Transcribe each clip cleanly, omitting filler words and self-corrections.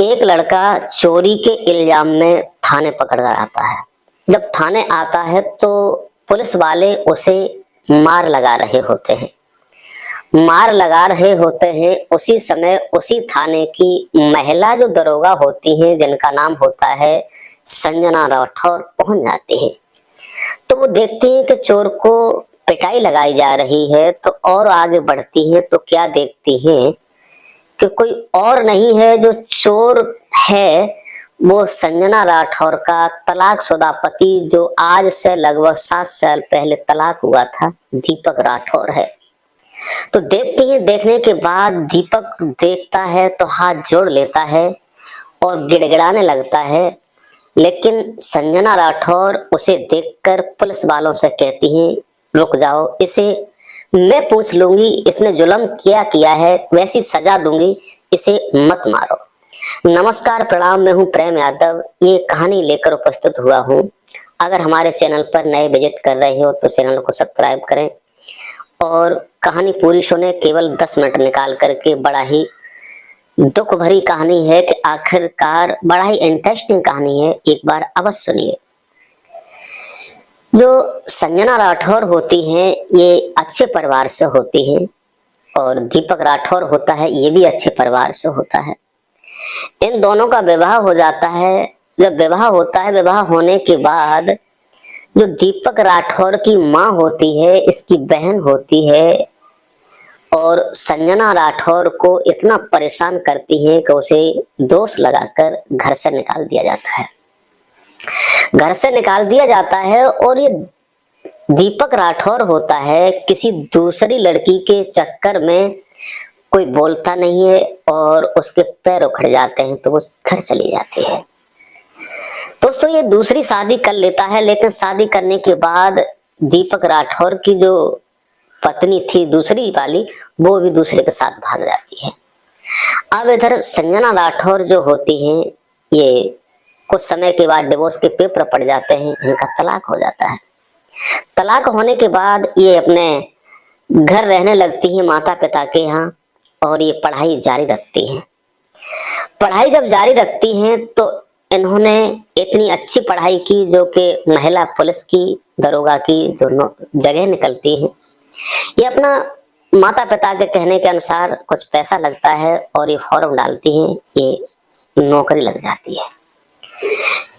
एक लड़का चोरी के इल्जाम में थाने पकड़ कर आता है। जब थाने आता है तो पुलिस वाले उसे मार लगा रहे होते हैं। उसी समय उसी थाने की महिला जो दरोगा होती हैं, जिनका नाम होता है संजना राठौर, पहुंच जाती है। तो वो देखती है कि चोर को पिटाई लगाई जा रही है, तो और आगे बढ़ती है तो क्या देखती है कि कोई और नहीं है, जो चोर है वो संजना राठौर का तलाकशुदा पति, जो आज से लगभग 7 साल पहले तलाक हुआ था, दीपक राठौर है। तो देखती है, देखने के बाद दीपक देखता है तो हाथ जोड़ लेता है और गिड़गिड़ाने लगता है। लेकिन संजना राठौर उसे देखकर पुलिस वालों से कहती है, रुक जाओ, इसे मैं पूछ लूंगी, इसने जुल्म किया है, वैसी सजा दूंगी, इसे मत मारो। नमस्कार, प्रणाम, मैं हूं प्रेम यादव, ये कहानी लेकर उपस्थित हुआ हूं। अगर हमारे चैनल पर नए विजिट कर रहे हो तो चैनल को सब्सक्राइब करें और कहानी पूरी सुने, केवल 10 मिनट निकाल करके। बड़ा ही दुख भरी कहानी है कि आखिरकार बड़ा ही इंटरेस्टिंग कहानी है, एक बार अवश्य सुनिए। जो संजना राठौर होती हैं, ये अच्छे परिवार से होती हैं और दीपक राठौर होता है, ये भी अच्छे परिवार से होता है। इन दोनों का विवाह हो जाता है। जब विवाह होता है, विवाह होने के बाद जो दीपक राठौर की माँ होती है, इसकी बहन होती है, और संजना राठौर को इतना परेशान करती है कि उसे दोष लगाकर घर से निकाल दिया जाता है। और ये दीपक राठौर होता है, किसी दूसरी लड़की के चक्कर में कोई बोलता नहीं है और उसके पैर उखड़ जाते हैं तो वो घर चली जाती है। दोस्तों, ये दूसरी शादी कर लेता है, लेकिन शादी करने के बाद दीपक राठौर की जो पत्नी थी दूसरी वाली, वो भी दूसरे के साथ भाग जाती है। अब इधर संजना राठौर जो होती हैं, ये कुछ समय के बाद डिवोर्स के पेपर पड़ जाते हैं, इनका तलाक हो जाता है। तलाक होने के बाद ये अपने घर रहने लगती हैं माता पिता के यहाँ, और ये पढ़ाई जारी रखती हैं। पढ़ाई जब जारी रखती हैं तो इन्होंने इतनी अच्छी पढ़ाई की, जो कि महिला पुलिस की दरोगा की जो जगह निकलती है, ये अपना माता पिता के कहने के अनुसार कुछ पैसा लगता है और ये फॉर्म डालती हैं, ये नौकरी लग जाती है,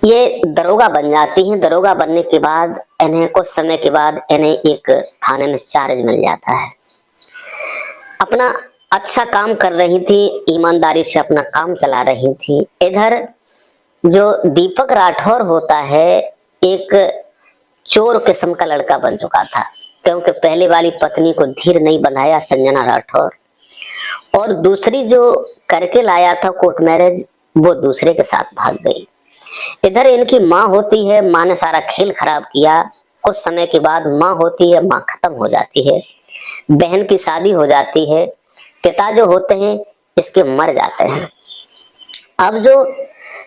ये दरोगा बन जाती हैं। दरोगा बनने के बाद इन्हें कुछ समय के बाद इन्हें एक थाने में चार्ज मिल जाता है। अपना अच्छा काम कर रही थी, ईमानदारी से अपना काम चला रही थी। इधर जो दीपक राठौर होता है, एक चोर किस्म का लड़का बन चुका था, क्योंकि पहले वाली पत्नी को धीर नहीं बंधाया संजना राठौर, और दूसरी जो करके लाया था कोर्ट मैरिज, वो दूसरे के साथ भाग गई। इधर इनकी माँ होती है, माँ ने सारा खेल खराब किया। कुछ समय के बाद माँ होती है, माँ खत्म हो जाती है, बहन की शादी हो जाती है, पिता जो होते हैं इसके मर जाते हैं। अब जो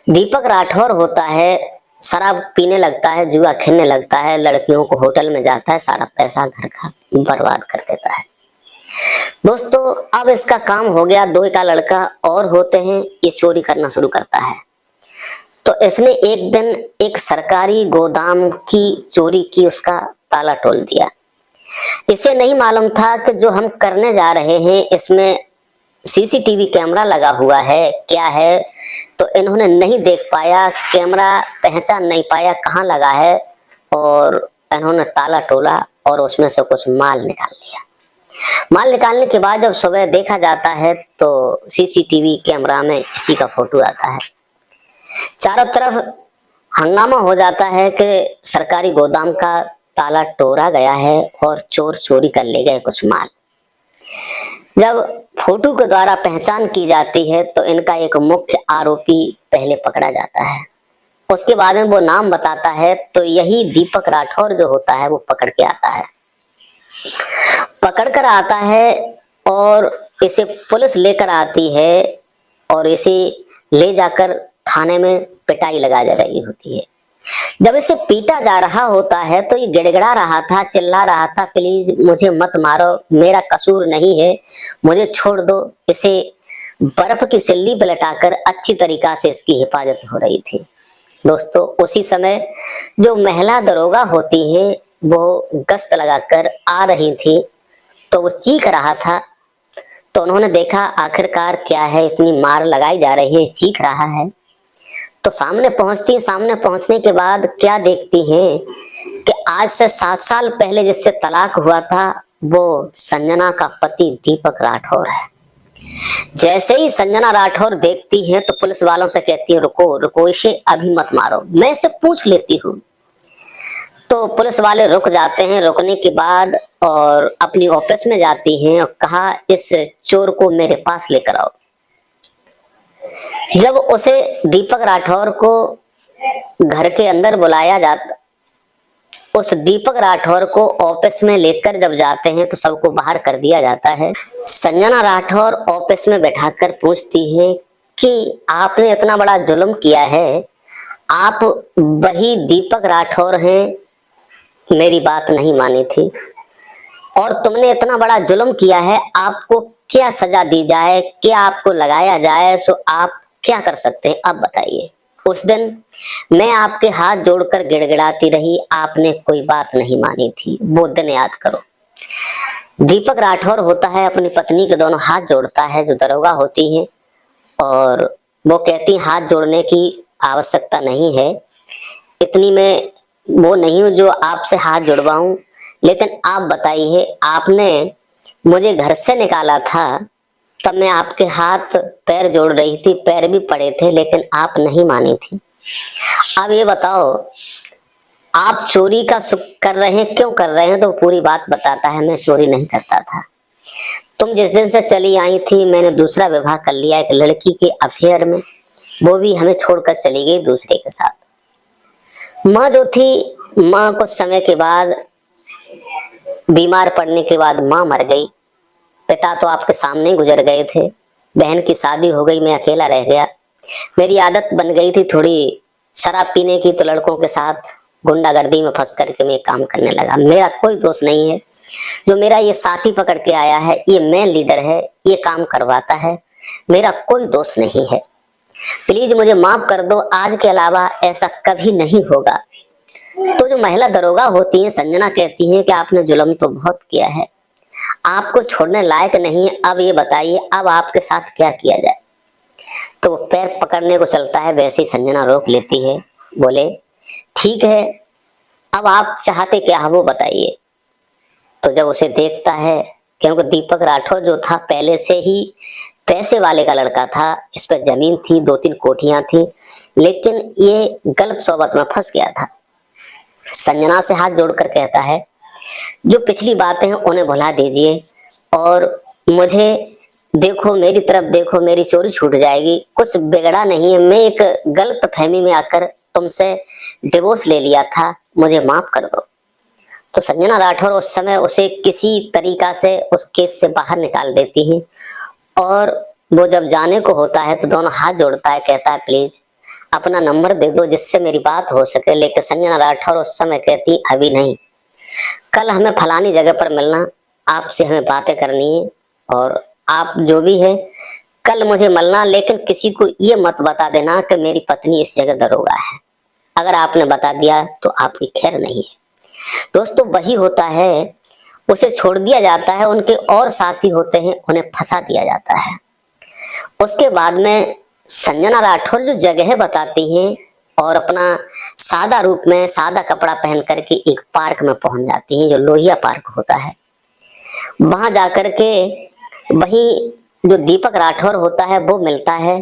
दीपक राठौर होता है, शराब पीने लगता है, जुआ खेलने लगता है, लड़कियों को होटल में जाता है, सारा पैसा घर का बर्बाद कर देता है। दोस्तों, अब इसका काम हो गया, 2 का लड़का और होते हैं, ये चोरी करना शुरू करता है। तो इसने एक दिन एक सरकारी गोदाम की चोरी की, उसका ताला तोड़ दिया। इसे नहीं मालूम था कि जो हम करने जा रहे हैं इसमें सीसीटीवी कैमरा लगा हुआ है, क्या है, तो इन्होंने नहीं देख पाया, कैमरा पहचान नहीं पाया कहाँ लगा है, और इन्होंने ताला तोड़ा और उसमें से कुछ माल निकाल लिया। माल निकालने के बाद जब सुबह देखा जाता है तो सीसीटीवी कैमरा में इसी का फोटो आता है। चारों तरफ हंगामा हो जाता है कि सरकारी गोदाम का ताला तोड़ा गया है और चोर चोरी कर ले गए कुछ माल। जब फोटो के द्वारा पहचान की जाती है तो इनका एक मुख्य आरोपी पहले पकड़ा जाता है। उसके बाद में वो नाम बताता है, तो यही दीपक राठौर जो होता है वो पकड़ के आता है। पकड़ कर आता है और इसे पुलिस लेकर आती है और इसे ले जाकर थाने में पिटाई लगा जा रही होती है। जब इसे पीटा जा रहा होता है तो ये गिड़गिड़ा रहा था, चिल्ला रहा था, प्लीज मुझे मत मारो, मेरा कसूर नहीं है, मुझे छोड़ दो, इसे बर्फ की सिल्ली पे लटाकर अच्छी तरीका से इसकी हिफाजत हो रही थी। दोस्तों उसी समय जो महिला दरोगा होती है वो गश्त लगाकर आ रही थी, तो वो चीख रहा था। तो उन्होंने देखा आखिरकार क्या है, इतनी मार लगाई जा रही है, चीख रहा है। तो सामने पहुंचती है। सामने पहुंचने के बाद क्या देखती है कि आज से 7 साल पहले जिससे तलाक हुआ था वो संजना का पति दीपक राठौर है। जैसे ही संजना राठौर देखती है तो पुलिस वालों से कहती है रुको रुको, इसे अभी मत मारो, मैं इसे पूछ लेती हूँ। तो पुलिस वाले रुक जाते हैं। रुकने के बाद और अपनी ऑफिस में जाती हैं और कहा इस चोर को मेरे पास लेकर आओ। जब उसे दीपक राठौर को घर के अंदर बुलाया जाता, उस दीपक राठौर को ऑफिस में लेकर जब जाते हैं तो सबको बाहर कर दिया जाता है। संजना राठौर ऑफिस में बैठाकर पूछती है कि आपने इतना बड़ा जुल्म किया है, आप वही दीपक राठौर हैं, मेरी बात नहीं मानी थी और तुमने इतना बड़ा जुल्म किया है, आपको क्या सजा दी जाए, क्या आपको लगाया जाए, सो आप क्या कर सकते हैं, अब बताइए। उस दिन मैं आपके हाथ जोड़कर गिड़गिड़ाती रही, आपने कोई बात नहीं मानी थी, वो दिन याद करो। दीपक राठौर होता है अपनी पत्नी के दोनों हाथ जोड़ता है जो दरोगा होती है, और वो कहती हाथ जोड़ने की आवश्यकता नहीं है, इतनी मैं वो नहीं हूं जो आपसे हाथ जुड़वाऊं, लेकिन आप बताइए, आपने मुझे घर से निकाला था तब मैं आपके हाथ पैर जोड़ रही थी, पैर भी पड़े थे, लेकिन आप नहीं मानी थी। अब ये बताओ आप चोरी का कर रहे हैं, क्यों कर रहे हैं? तो पूरी बात बताता है मैं चोरी नहीं करता था, तुम जिस दिन से चली आई थी मैंने दूसरा विवाह कर लिया एक लड़की के अफेयर में, वो भी हमें छोड़कर चली गई दूसरे के साथ। माँ जो थी, माँ कुछ समय के बाद बीमार पड़ने के बाद माँ मर गई, पिता तो आपके सामने गुजर गए थे, बहन की शादी हो गई, मैं अकेला रह गया। मेरी आदत बन गई थी थोड़ी शराब पीने की, तो लड़कों के साथ गुंडागर्दी में फंस करके मैं काम करने लगा। मेरा कोई दोष नहीं है, जो मेरा ये साथी पकड़ के आया है, ये मेन लीडर है, ये काम करवाता है, मेरा कोई दोष नहीं है, प्लीज मुझे माफ कर दो, आज के अलावा ऐसा कभी नहीं होगा। तो जो महिला दरोगा होती है संजना कहती है कि आपने जुल्म तो बहुत किया है, आपको छोड़ने लायक नहीं है, अब ये बताइए अब आपके साथ क्या किया जाए। तो वो पैर पकड़ने को चलता है, वैसे ही संजना रोक लेती है, बोले ठीक है अब आप चाहते क्या है वो बताइए। तो जब उसे देखता है, क्योंकि दीपक राठौर जो था पहले से ही पैसे वाले का लड़का था, इस पर जमीन थी, 2-3 कोठियां थी, लेकिन ये गलत सोबत में फंस गया था। संजना से हाथ जोड़कर कहता है जो पिछली बातें हैं उन्हें भुला दीजिए और मुझे देखो, मेरी तरफ देखो, मेरी चोरी छूट जाएगी, कुछ बिगड़ा नहीं है, मैं एक गलत फहमी में आकर तुमसे डिवोर्स ले लिया था, मुझे माफ कर दो। तो संजना राठौर उस समय उसे किसी तरीका से उस केस से बाहर निकाल देती है, और वो जब जाने को होता है तो दोनों हाथ जोड़ता है, कहता है प्लीज अपना नंबर दे दो जिससे मेरी बात हो सके। लेकिन संजना राठौर उस समय कहती अभी नहीं, कल हमें फलानी जगह पर मिलना, आपसे हमें बातें करनी है, और आप जो भी है कल मुझे मिलना, लेकिन किसी को ये मत बता देना कि मेरी पत्नी इस जगह दरोगा है, अगर आपने बता दिया तो आपकी खैर नहीं है। दोस्तों वही होता है, उसे छोड़ दिया जाता है, उनके और साथी होते हैं उन्हें फंसा दिया जाता है। उसके बाद में संजना राठौर जो जगह बताती है और अपना सादा रूप में सादा कपड़ा पहन करके एक पार्क में पहुंच जाती है जो लोहिया पार्क होता है। वहां जाकर के वही जो दीपक राठौर होता है वो मिलता है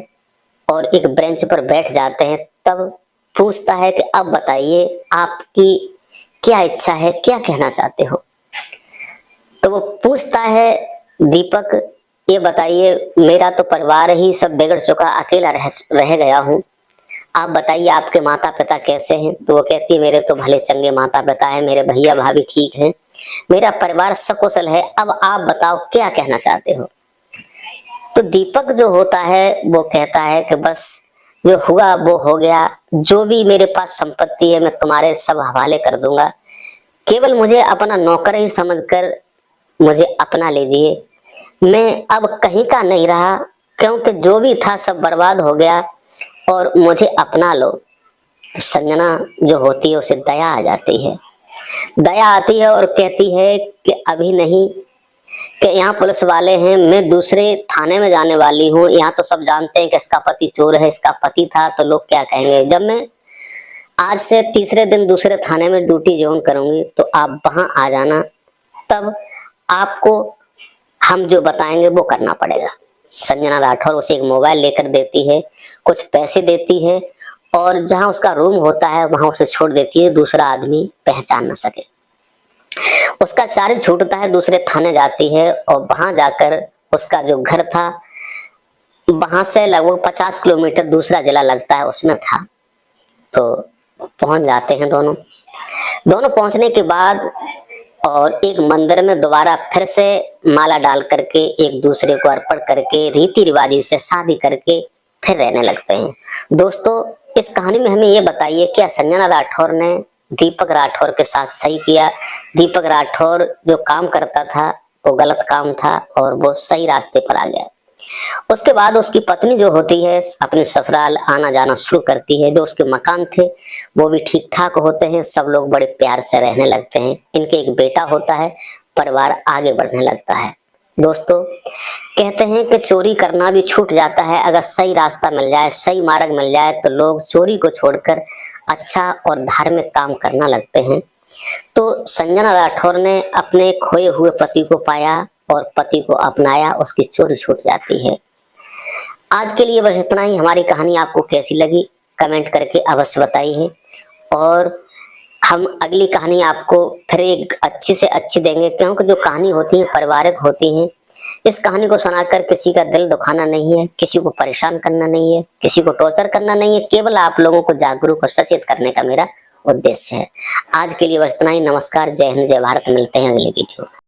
और एक बेंच पर बैठ जाते हैं। तब पूछता है कि अब बताइए आपकी क्या इच्छा है, क्या कहना चाहते हो। तो वो पूछता है दीपक ये बताइए, मेरा तो परिवार ही सब बिगड़ चुका, अकेला रह गया हूँ, आप बताइए आपके माता पिता कैसे हैं। तो वो कहती है मेरे तो भले चंगे माता पिता है, मेरे भैया भाभी ठीक हैं, मेरा परिवार सकुशल है, अब आप बताओ क्या कहना चाहते हो। तो दीपक जो होता है वो कहता है कि बस जो हुआ वो हो गया, जो भी मेरे पास संपत्ति है मैं तुम्हारे सब हवाले कर दूंगा, केवल मुझे अपना नौकर ही समझकर मुझे अपना लीजिए, मैं अब कहीं का नहीं रहा, क्योंकि जो भी था सब बर्बाद हो गया और मुझे अपना लो। संजना जो होती है उसे दया आ जाती है, दया आती है और कहती है कि अभी नहीं, कि यहाँ पुलिस वाले हैं, मैं दूसरे थाने में जाने वाली हूँ। यहाँ तो सब जानते हैं कि इसका पति चोर है, इसका पति था, तो लोग क्या कहेंगे। जब मैं आज से तीसरे दिन दूसरे थाने में ड्यूटी ज्वाइन करूंगी तो आप वहां आ जाना, तब आपको हम जो बताएंगे वो करना पड़ेगा। संजना राठौर उसे एक मोबाइल लेकर देती है, कुछ पैसे देती है और जहां उसका रूम होता है वहां उसे छोड़ देती है, दूसरा आदमी पहचान न सके। उसका चार्ज छूटता है, दूसरे थाने जाती है और वहां जाकर उसका जो घर था वहां से लगभग 50 किलोमीटर दूसरा जिला लगता है उसमें था। तो पहुंच जाते हैं दोनों। दोनों पहुंचने के बाद और एक मंदिर में दोबारा फिर से माला डाल करके एक दूसरे को अर्पण करके रीति रिवाजी से शादी करके फिर रहने लगते हैं। दोस्तों, इस कहानी में हमें ये बताइए, क्या संजना राठौर ने दीपक राठौर के साथ सही किया? दीपक राठौर जो काम करता था वो गलत काम था और वो सही रास्ते पर आ गया। उसके बाद उसकी पत्नी जो होती है अपने ससुराल आना जाना शुरू करती है। जो उसके मकान थे वो भी ठीक ठाक होते हैं, सब लोग बड़े प्यार से रहने लगते हैं। इनके एक बेटा होता है, परिवार आगे बढ़ने लगता है। दोस्तों, कहते हैं कि चोरी करना भी छूट जाता है, अगर सही रास्ता मिल जाए, सही मार्ग मिल जाए तो लोग चोरी को छोड़कर अच्छा और धार्मिक काम करना लगते हैं। तो संजना राठौर ने अपने खोए हुए पति को पाया और पति को अपनाया, उसकी चोरी छूट जाती है। आज के लिए बस इतना ही। हमारी कहानी आपको कैसी लगी कमेंट करके अवश्य बताइए और हम अगली कहानी आपको फिर एक अच्छी से अच्छी देंगे, क्योंकि जो कहानी होती है पारिवारिक होती है। इस कहानी को सुनाकर किसी का दिल दुखाना नहीं है, किसी को परेशान करना नहीं है, किसी को टॉर्चर करना नहीं है, केवल आप लोगों को जागरूक और सचेत करने का मेरा उद्देश्य है। आज के लिए बस इतना ही। नमस्कार, जय हिंद, जय भारत। मिलते हैं अगली वीडियो।